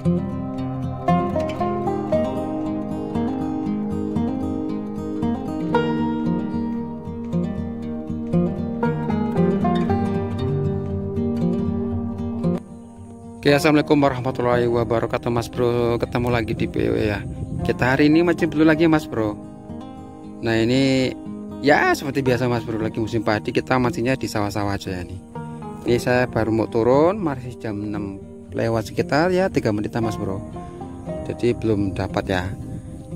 Oke, assalamualaikum warahmatullahi wabarakatuh, Mas Bro. Ketemu lagi di PW ya. Kita hari ini macam dulu lagi, Mas Bro. Nah, ini ya seperti biasa, Mas Bro, lagi musim padi. Kita mancingnya di sawah-sawah aja ya nih. Ini saya baru mau turun, masih jam 6 lewat sekitar ya 3 menitan, Mas Bro. Jadi belum dapat ya.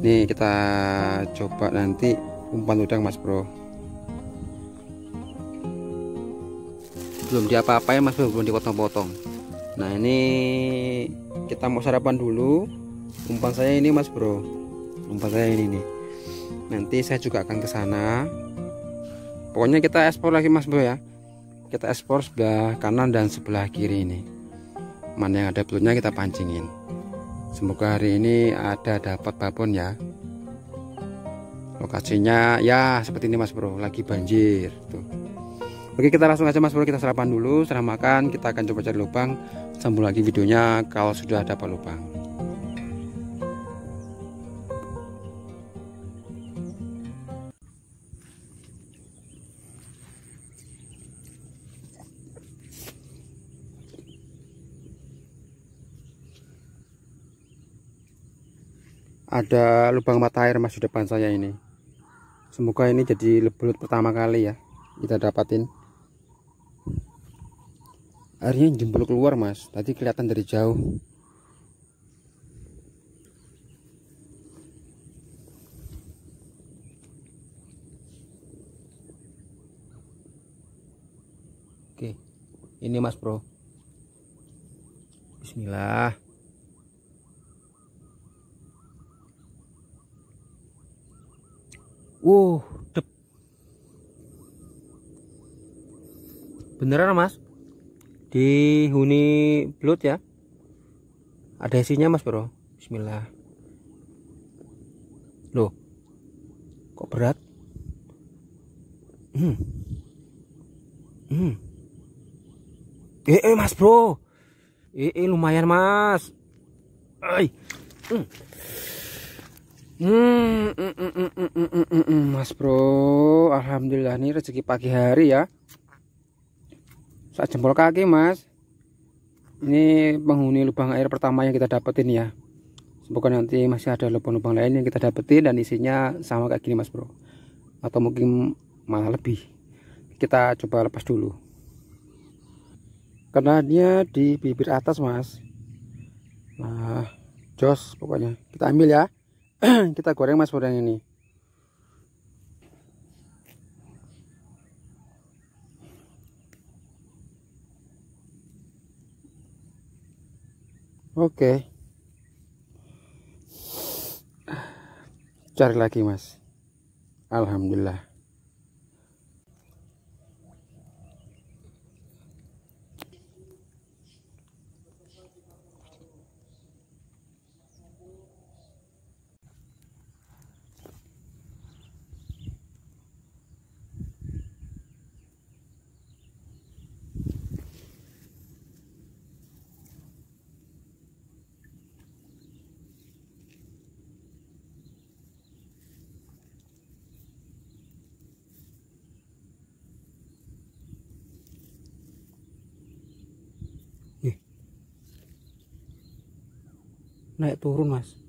Nih kita coba nanti umpan udang, Mas Bro. Belum diapa-apain, Mas Bro, belum dipotong-potong. Nah, ini kita mau sarapan dulu. Umpan saya ini, Mas Bro, umpan saya ini nih. Nanti saya juga akan ke sana. Pokoknya kita ekspor lagi, Mas Bro ya. Kita ekspor sebelah kanan dan sebelah kiri ini. Mana yang ada belutnya kita pancingin. Semoga hari ini ada dapat babon ya. Lokasinya ya seperti ini, Mas Bro, lagi banjir tuh. Oke, kita langsung aja, Mas Bro, kita sarapan dulu. Setelah makan kita akan coba cari lubang. Sambung lagi videonya kalau sudah dapat lubang. Ada lubang mata air, Mas, di depan saya ini. Semoga ini jadi belut pertama kali ya kita dapatin. Airnya jempol keluar, Mas, tadi kelihatan dari jauh. Oke, ini, Mas Bro. Bismillah. Dep. Beneran, Mas, dihuni belut ya. Ada isinya, Mas Bro. Bismillah. Loh, kok berat? Mas Bro, lumayan, Mas. Ay. Mas Bro, alhamdulillah, nih rezeki pagi hari ya. Saat jempol kaki, Mas. Ini penghuni lubang air pertama yang kita dapetin ya. Semoga nanti masih ada lubang-lubang lain yang kita dapetin dan isinya sama kayak gini, Mas Bro, atau mungkin malah lebih. Kita coba lepas dulu karena dia di bibir atas, Mas. Nah, jos pokoknya kita ambil ya. Kita goreng, Mas Bro, yang ini. Oke, cari lagi, Mas. Alhamdulillah. Naik turun, Mas.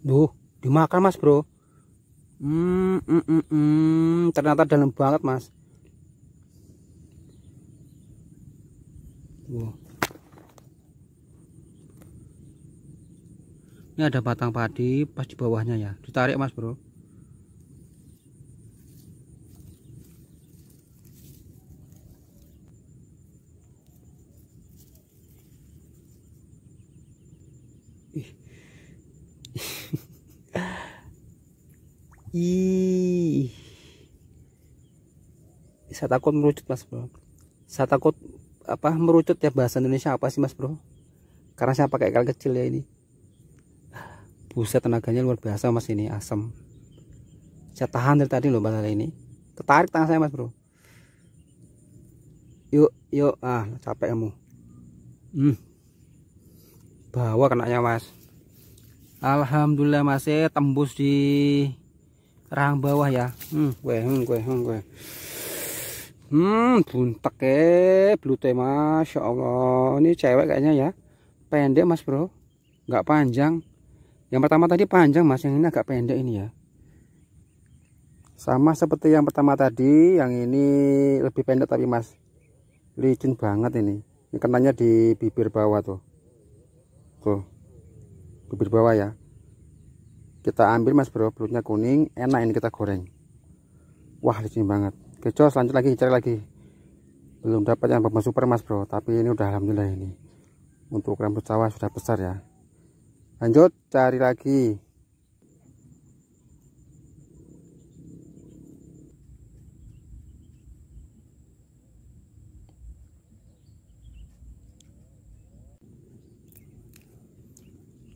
Duh, dimakan, Mas Bro. Ternyata dalam banget, Mas. Ini ada batang padi pas di bawahnya ya. Ditarik, Mas Bro. Ih. Ih. Saya takut merucut mas bro. Saya takut apa merucut ya, bahasa Indonesia apa sih mas bro? Karena saya pakai ikan kecil ya ini. Buset, tenaganya luar biasa mas, ini asam. Saya tahan dari tadi loh mas ini. Ketarik tangan saya mas bro. Yuk yuk, capek kamu. Bawa kenanya mas. Alhamdulillah masih tembus di rahang bawah ya. Gue. Buntek blute, masya Allah. Ini cewek kayaknya ya. Pendek mas bro, nggak panjang. Yang pertama tadi panjang mas, yang ini agak pendek ini ya. Sama seperti yang pertama tadi, yang ini lebih pendek tapi mas licin banget ini. Ini kenanya di bibir bawah tuh. Tuh, bibir bawah ya. Kita ambil mas bro, belutnya kuning, enak ini kita goreng. Wah licin banget. Oke, jos, lanjut lagi, cari lagi. Belum dapat yang bambang super mas bro, tapi ini udah alhamdulillah ini. Untuk ukuran belut sawah sudah besar ya. Lanjut cari lagi.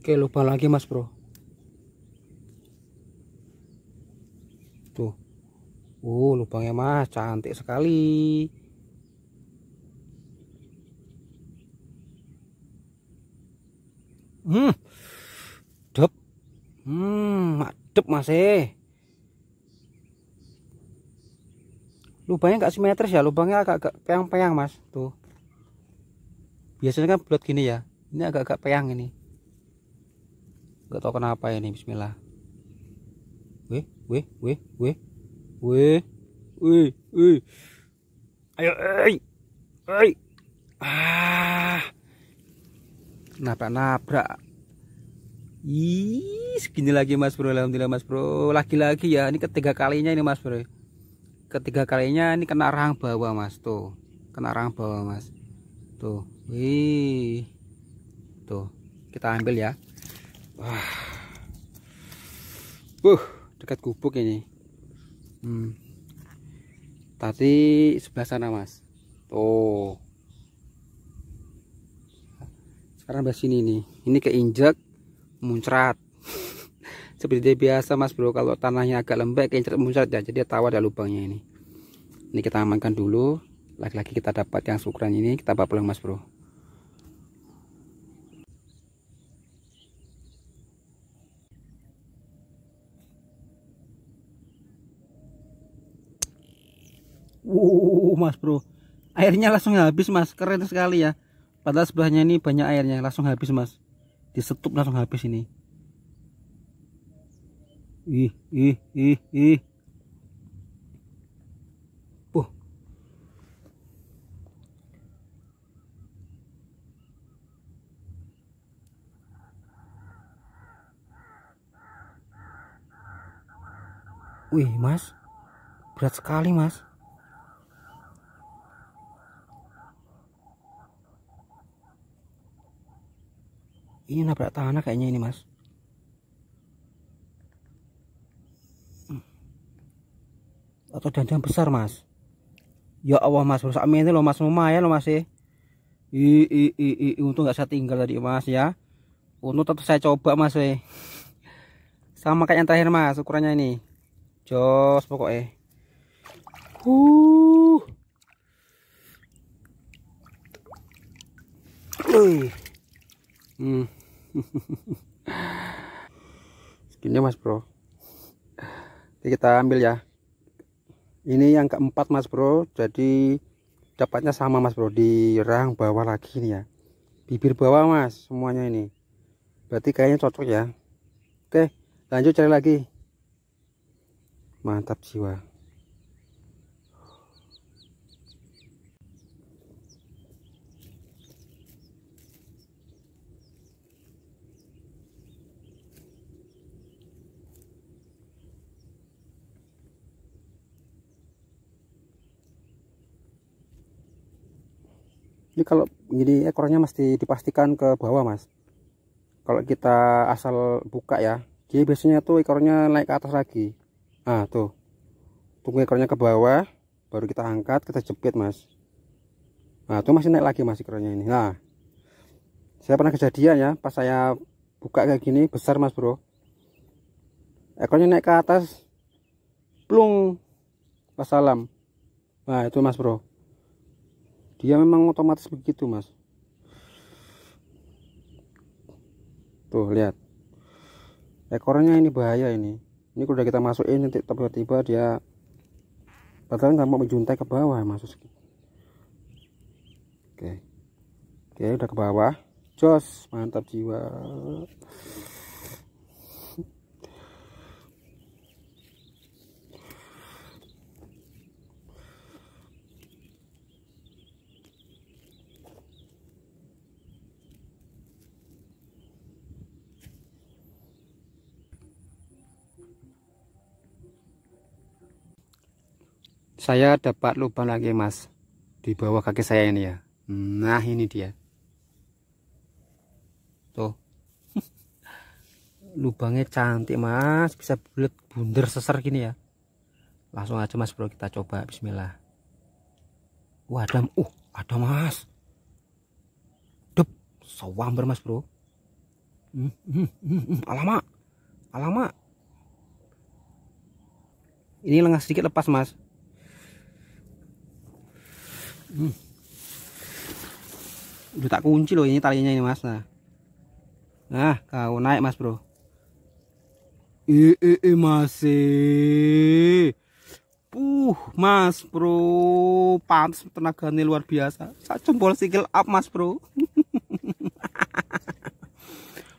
Oke, lubang lagi mas bro. Tuh. Lubangnya mas cantik sekali. Dep. Madep mas Lubangnya nggak simetris ya, lubangnya agak peyang-peyang mas. Tuh. Biasanya kan bulat gini ya. Ini agak-agak peyang ini. Gak tahu kenapa ini. Bismillah. Weh. Ayo, nabrak. Segini lagi mas bro, alhamdulillah mas bro. Lagi-lagi ya, ini ketiga kalinya ini mas bro. Ketiga kalinya ini kena rahang bawah mas. Tuh, kena rahang bawah mas. Tuh, tuh, kita ambil ya. Dekat gubuk ini. Tadi sebelah sana mas. Tuh, sekarang di sini nih. Ini keinjek, muncrat. Seperti biasa mas bro, kalau tanahnya agak lembek keinjek muncrat ya, jadi tahu ada lubangnya ini. Ini kita amankan dulu. Lagi-lagi kita dapat yang ukuran ini, kita bawa pulang mas bro. Mas bro, airnya langsung habis mas, keren sekali ya. Padahal sebelahnya ini banyak airnya, langsung habis mas. Disetup langsung habis ini. Ih. Wih mas, berat sekali mas. Ini nabrak tanah kayaknya ini mas. Atau jangan besar mas. Ya Allah mas, rusak ini loh mas, lumayan loh mas untung nggak saya tinggal tadi mas ya. Untung tetap saya coba mas Sama kayak yang terakhir mas, ukurannya ini. Jos pokoknya. Segini mas bro. Jadi kita ambil ya. Ini yang keempat mas bro. Jadi dapatnya sama mas bro, di rahang bawah lagi nih ya. Bibir bawah mas semuanya ini. Berarti kayaknya cocok ya. Oke, lanjut cari lagi. Mantap jiwa. Ini kalau gini ekornya mesti dipastikan ke bawah mas. kalau kita asal buka ya, dia biasanya tuh ekornya naik ke atas lagi. Nah tuh, tunggu ekornya ke bawah, baru kita angkat, kita jepit mas. Nah tuh masih naik lagi mas ekornya ini. Nah, saya pernah kejadian ya, pas saya buka kayak gini besar mas bro, ekornya naik ke atas, plung, wassalam. Nah itu mas bro, dia memang otomatis begitu mas. Tuh lihat, ekornya ini bahaya ini. Ini udah kita masukin, nanti tiba-tiba dia padahal nggak mau menjuntai ke bawah masuk. Oke, udah ke bawah. Jos, mantap jiwa. Saya dapat lubang lagi mas di bawah kaki saya ini ya. Nah ini dia tuh. Lubangnya cantik mas, bisa bulat bundar sesar gini ya. Langsung aja mas bro, kita coba. Bismillah. Wah ada mas, dep sawamber mas bro. Alamak, alamak, ini lengah sedikit lepas mas. Udah tak kunci loh ini talinya ini mas. Nah kau naik mas bro. Masih mas bro, pantas tenaganya luar biasa. Saya jempol sikil up mas bro.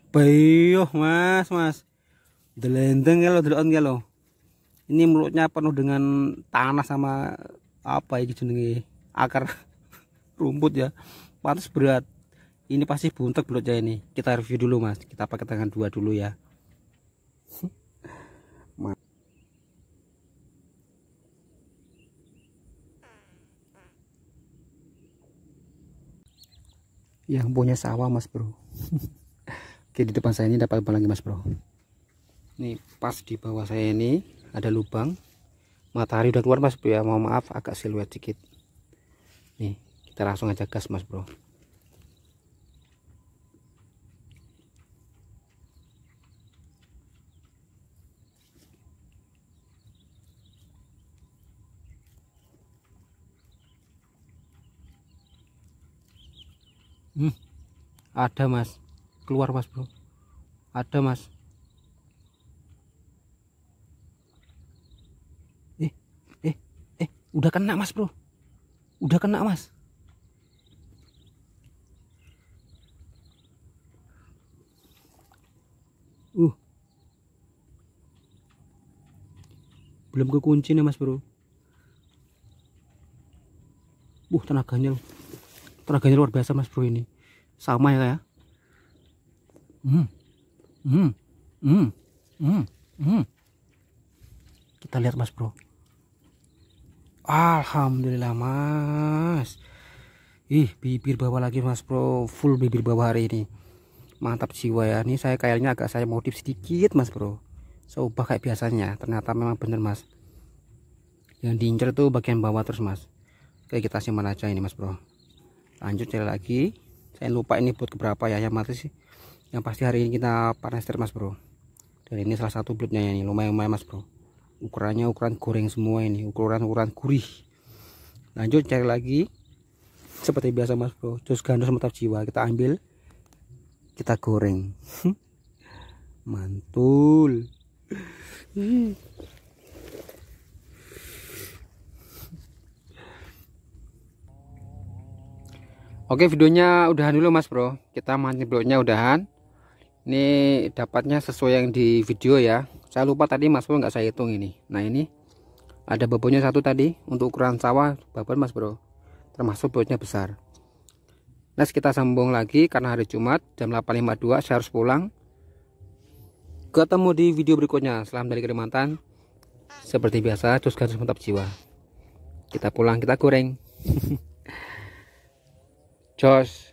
Bayo mas delendeng ya lo. Ini mulutnya penuh dengan tanah sama apa ini jenenge akar rumput ya, pantas berat. Ini pasti buntek belutnya ini. Kita review dulu mas, kita pakai tangan dua dulu ya. Yang punya sawah mas bro. Oke, di depan saya ini dapat apa lagi mas bro. Nih pas di bawah saya ini ada lubang, matahari udah keluar mas bro ya, mohon maaf agak siluet dikit. Nih kita langsung aja gas mas bro. Ada mas, keluar mas bro, ada mas. Udah kena mas bro, udah kena mas. Belum kekunci nih mas bro. Tenaganya luar biasa mas bro ini. Sama ya. Kita lihat mas bro. Alhamdulillah mas. Bibir bawah lagi mas bro, full bibir bawah hari ini. Mantap jiwa ya. Ini saya kayaknya agak saya modif sedikit mas bro. Saya ubah kayak biasanya. Ternyata memang bener mas. Yang diincar tuh bagian bawah terus mas. Oke, kita simpan aja ini mas bro. Lanjut cari lagi. Saya lupa ini buat keberapa ya, yang mati sih. Yang pasti hari ini kita panester mas bro. Dan ini salah satu bloodnya ini lumayan mas bro. Ukurannya ukuran goreng semua ini, ukuran gurih. Lanjut cari lagi. Seperti biasa mas bro, jos gandus mantap jiwa. Kita ambil, kita goreng. Mantul. Oke, videonya udahan dulu mas bro. Kita mancing bloodnya udahan. Ini dapatnya sesuai yang di video ya. Saya lupa tadi mas bro, nggak saya hitung ini. Nah ini ada babonnya satu tadi. Untuk ukuran sawah babon mas bro, termasuk bloodnya besar. Next kita sambung lagi karena hari Jumat jam 8.52 saya harus pulang. Ketemu di video berikutnya. Salam dari Kalimantan. Seperti biasa, terus garis mantap jiwa. Kita pulang, kita goreng. Jos.